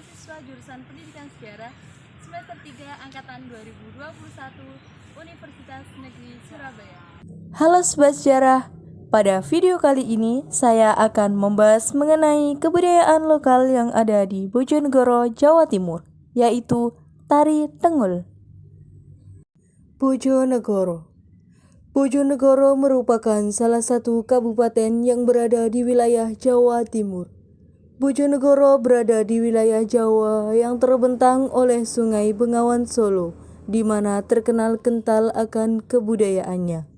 mahasiswa jurusan Pendidikan Sejarah semester 3 angkatan 2021 Universitas Negeri Surabaya. Halo Sobat Sejarah, pada video kali ini saya akan membahas mengenai kebudayaan lokal yang ada di Bojonegoro, Jawa Timur, yaitu Tari Tengul. Bojonegoro merupakan salah satu kabupaten yang berada di wilayah Jawa Timur. Bojonegoro berada di wilayah Jawa yang terbentang oleh Sungai Bengawan Solo, di mana terkenal kental akan kebudayaannya.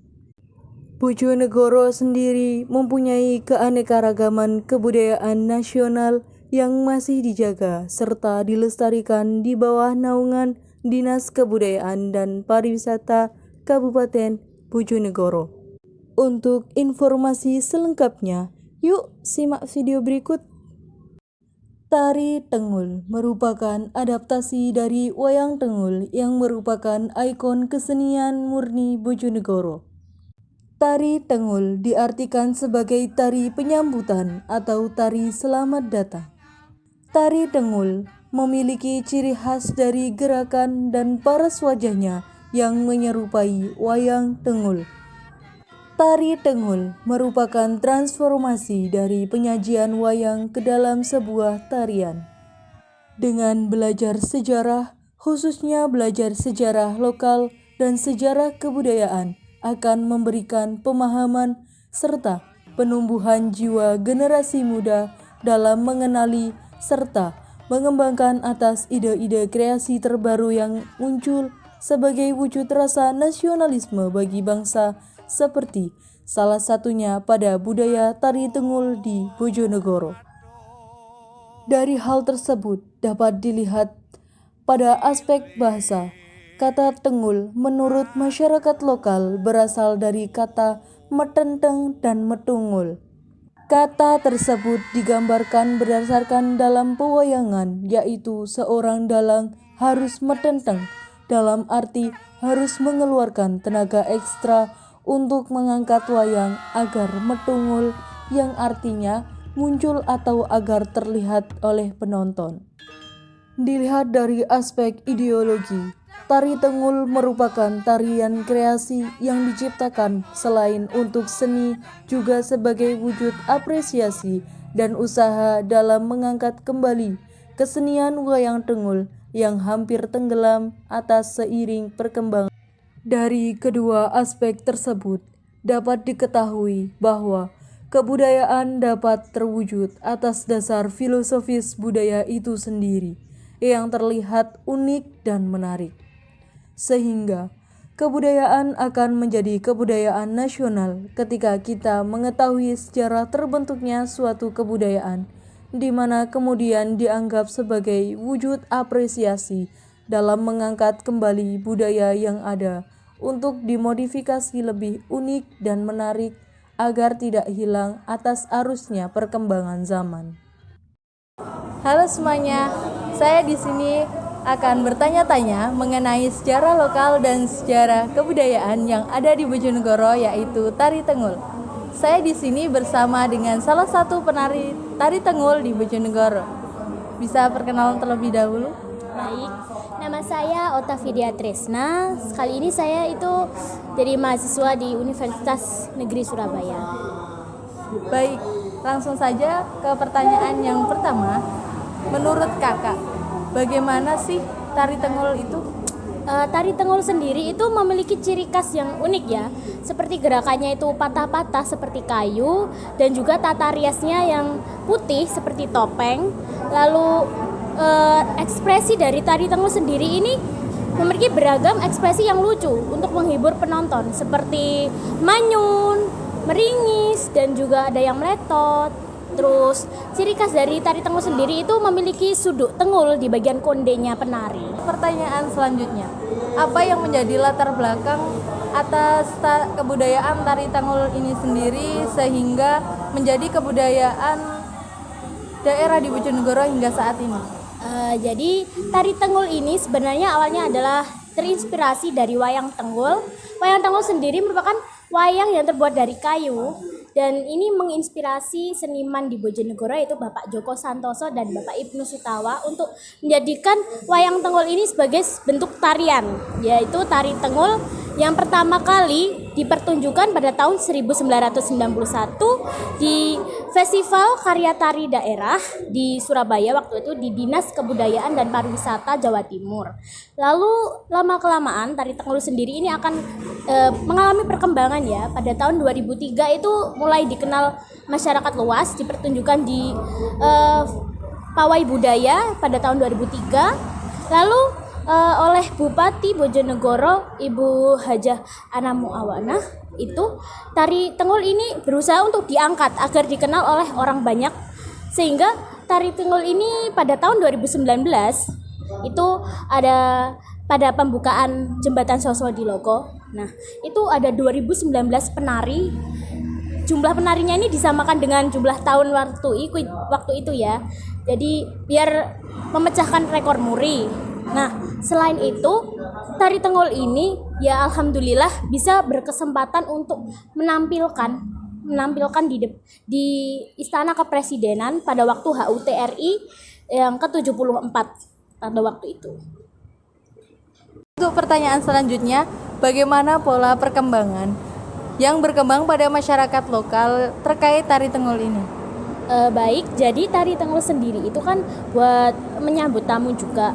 Bojonegoro sendiri mempunyai keanekaragaman kebudayaan nasional yang masih dijaga serta dilestarikan di bawah naungan Dinas Kebudayaan dan Pariwisata Kabupaten Bojonegoro. Untuk informasi selengkapnya, yuk simak video berikut. Tari Tengul merupakan adaptasi dari wayang tengul yang merupakan ikon kesenian murni Bojonegoro. Tari Tengul diartikan sebagai tari penyambutan atau tari selamat datang. Tari Tengul memiliki ciri khas dari gerakan dan paras wajahnya yang menyerupai wayang tengul. Tari Tengul merupakan transformasi dari penyajian wayang ke dalam sebuah tarian. Dengan belajar sejarah, khususnya belajar sejarah lokal dan sejarah kebudayaan, akan memberikan pemahaman serta penumbuhan jiwa generasi muda dalam mengenali serta mengembangkan atas ide-ide kreasi terbaru yang muncul sebagai wujud rasa nasionalisme bagi bangsa, seperti salah satunya pada budaya Tari Tengul di Bojonegoro. Dari hal tersebut dapat dilihat pada aspek bahasa. Kata tengul menurut masyarakat lokal berasal dari kata metenteng dan metungul. Kata tersebut digambarkan berdasarkan dalam pewayangan, yaitu seorang dalang harus metenteng, dalam arti harus mengeluarkan tenaga ekstra untuk mengangkat wayang agar metungul, yang artinya muncul atau agar terlihat oleh penonton. Dilihat dari aspek ideologi, Tari Tengul merupakan tarian kreasi yang diciptakan selain untuk seni juga sebagai wujud apresiasi dan usaha dalam mengangkat kembali kesenian wayang tengul yang hampir tenggelam atas seiring perkembangan. Dari kedua aspek tersebut dapat diketahui bahwa kebudayaan dapat terwujud atas dasar filosofis budaya itu sendiri yang terlihat unik dan menarik. Sehingga kebudayaan akan menjadi kebudayaan nasional ketika kita mengetahui sejarah terbentuknya suatu kebudayaan, di mana kemudian dianggap sebagai wujud apresiasi dalam mengangkat kembali budaya yang ada untuk dimodifikasi lebih unik dan menarik agar tidak hilang atas arusnya perkembangan zaman. Halo semuanya, saya di sini akan bertanya-tanya mengenai sejarah lokal dan sejarah kebudayaan yang ada di Bojonegoro, yaitu Tari Tengul. Saya di sini bersama dengan salah satu penari Tari Tengul di Bojonegoro. Bisa perkenalan terlebih dahulu? Baik, nama saya Otavidia Tresna. Kali ini saya itu jadi mahasiswa di Universitas Negeri Surabaya. Baik, langsung saja ke pertanyaan yang pertama. Menurut kakak, bagaimana sih Tari Tengul itu? Tari Tengul sendiri itu memiliki ciri khas yang unik ya. Seperti gerakannya itu patah-patah seperti kayu, dan juga tata riasnya yang putih seperti topeng. Lalu ekspresi dari Tari Tengul sendiri ini memiliki beragam ekspresi yang lucu untuk menghibur penonton, seperti manyun, meringis, dan juga ada yang meletot. Terus ciri khas dari Tari Tengul sendiri itu memiliki suduk tengul di bagian kondenya penari. Pertanyaan selanjutnya, apa yang menjadi latar belakang atas kebudayaan Tari Tengul ini sendiri sehingga menjadi kebudayaan daerah di Bojonegoro hingga saat ini? Jadi Tari Tengul ini sebenarnya awalnya adalah terinspirasi dari wayang tengul. Wayang tengul sendiri merupakan wayang yang terbuat dari kayu. Dan ini menginspirasi seniman di Bojonegoro yaitu Bapak Joko Santoso dan Bapak Ibnu Sutawa untuk menjadikan wayang Tengul ini sebagai bentuk tarian, yaitu tari Tengul yang pertama kali dipertunjukkan pada tahun 1991 di Festival Karya Tari Daerah di Surabaya, waktu itu di Dinas Kebudayaan dan Pariwisata Jawa Timur. Lalu lama-kelamaan tari Tengul sendiri ini akan mengalami perkembangan ya. Pada tahun 2003 itu mulai dikenal masyarakat luas, dipertunjukkan di Pawai Budaya pada tahun 2003. Lalu oleh Bupati Bojonegoro Ibu Hajah Ana Muawana, itu tari Tengul ini berusaha untuk diangkat agar dikenal oleh orang banyak, sehingga tari Tengul ini pada tahun 2019 itu ada pada pembukaan jembatan Sosodilogo. Nah, itu ada 2019 penari. Jumlah penarinya ini disamakan dengan jumlah tahun waktu itu ya. Jadi biar memecahkan rekor muri. Nah, selain itu, tari Tengul ini ya alhamdulillah bisa berkesempatan untuk menampilkan di Istana Kepresidenan pada waktu HUT RI yang ke-74 pada waktu itu. Untuk pertanyaan selanjutnya, bagaimana pola perkembangan yang berkembang pada masyarakat lokal terkait tari Tengul ini? Baik, jadi tari Tengul sendiri itu kan buat menyambut tamu juga,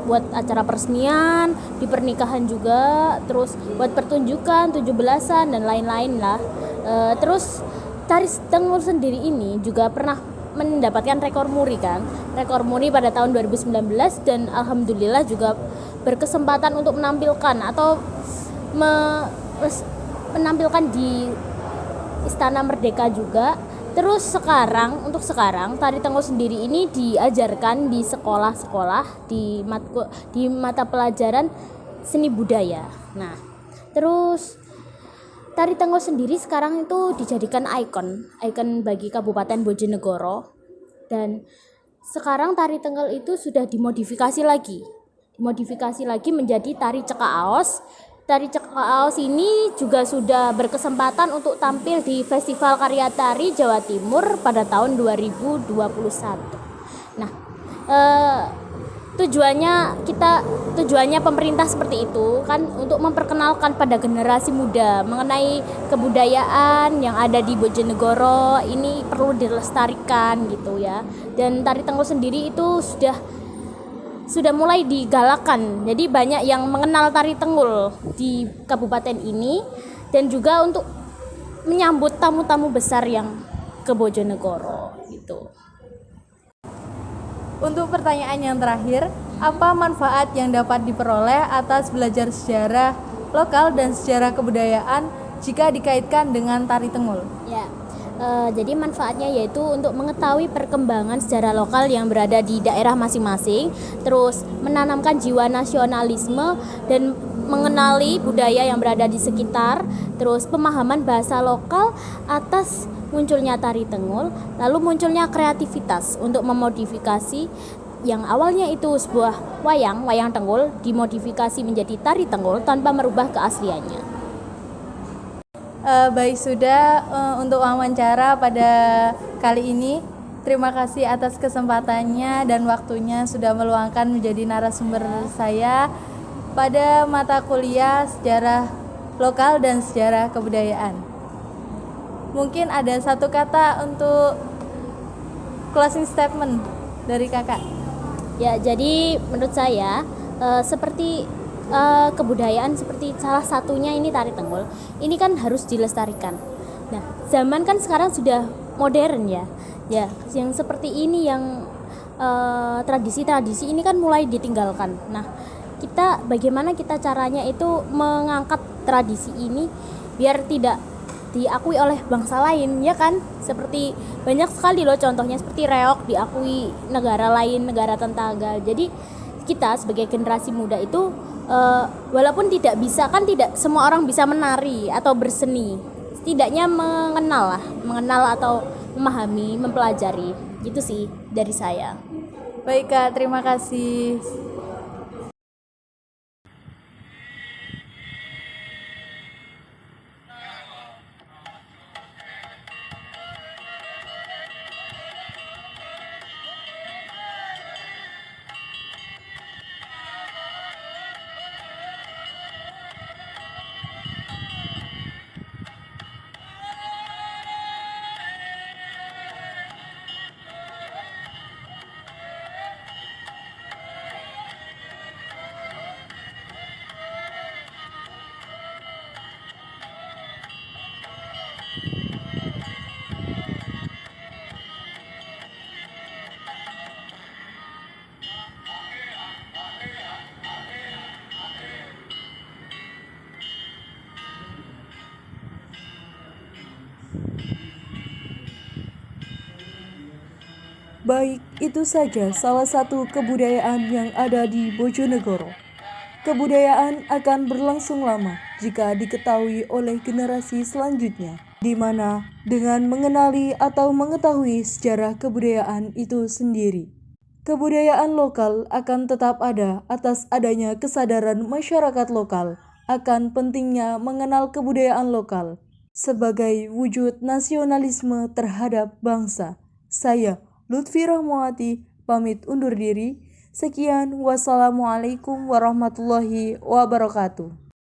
buat acara peresmian, di pernikahan juga, terus buat pertunjukan, 17-an dan lain-lain lah. Terus tari Tengul sendiri ini juga pernah mendapatkan rekor muri pada tahun 2019, dan alhamdulillah juga berkesempatan untuk menampilkan atau menampilkan di Istana Merdeka juga. Terus untuk sekarang tari Tengul sendiri ini diajarkan di sekolah-sekolah di mata pelajaran seni budaya. Nah, terus tari Tengul sendiri sekarang itu dijadikan ikon bagi Kabupaten Bojonegoro, dan sekarang tari Tengul itu sudah dimodifikasi lagi menjadi tari Cekaos. Tari Cekaos ini juga sudah berkesempatan untuk tampil di Festival Karya Tari Jawa Timur pada tahun 2021. Nah, tujuannya pemerintah seperti itu kan untuk memperkenalkan pada generasi muda mengenai kebudayaan yang ada di Bojonegoro ini perlu dilestarikan gitu ya. Dan tari Tengul sendiri itu sudah mulai digalakkan. Jadi banyak yang mengenal tari Tengul di kabupaten ini, dan juga untuk menyambut tamu-tamu besar yang ke Bojonegoro gitu. Untuk pertanyaan yang terakhir, apa manfaat yang dapat diperoleh atas belajar sejarah lokal dan sejarah kebudayaan jika dikaitkan dengan tari Tengul? Ya. Jadi manfaatnya yaitu untuk mengetahui perkembangan sejarah lokal yang berada di daerah masing-masing, terus menanamkan jiwa nasionalisme dan mengenali budaya yang berada di sekitar, terus pemahaman bahasa lokal atas munculnya tari Tengul, lalu munculnya kreativitas untuk memodifikasi yang awalnya itu sebuah wayang Tengul dimodifikasi menjadi tari Tengul tanpa merubah keasliannya. Baik, sudah untuk wawancara pada kali ini. Terima kasih atas kesempatannya dan waktunya sudah meluangkan menjadi narasumber saya pada mata kuliah sejarah lokal dan sejarah kebudayaan. Mungkin ada satu kata untuk closing statement dari kakak. Ya, jadi menurut saya seperti kebudayaan seperti salah satunya ini tari Tengul ini kan harus dilestarikan. Nah, zaman kan sekarang sudah modern ya yang seperti ini yang tradisi-tradisi ini kan mulai ditinggalkan. Nah, bagaimana kita caranya itu mengangkat tradisi ini biar tidak diakui oleh bangsa lain, ya kan? Seperti banyak sekali loh contohnya, seperti reog diakui negara lain, negara tetangga. Jadi kita sebagai generasi muda itu walaupun tidak semua orang bisa menari atau berseni, setidaknya mengenal atau memahami, mempelajari. Gitu sih dari saya. Baik Kak, terima kasih. Baik, itu saja salah satu kebudayaan yang ada di Bojonegoro. Kebudayaan akan berlangsung lama jika diketahui oleh generasi selanjutnya, di mana dengan mengenali atau mengetahui sejarah kebudayaan itu sendiri. Kebudayaan lokal akan tetap ada atas adanya kesadaran masyarakat lokal akan pentingnya mengenal kebudayaan lokal sebagai wujud nasionalisme terhadap bangsa. Saya, Lutfi Rahmawati, pamit undur diri. Sekian, wassalamualaikum warahmatullahi wabarakatuh.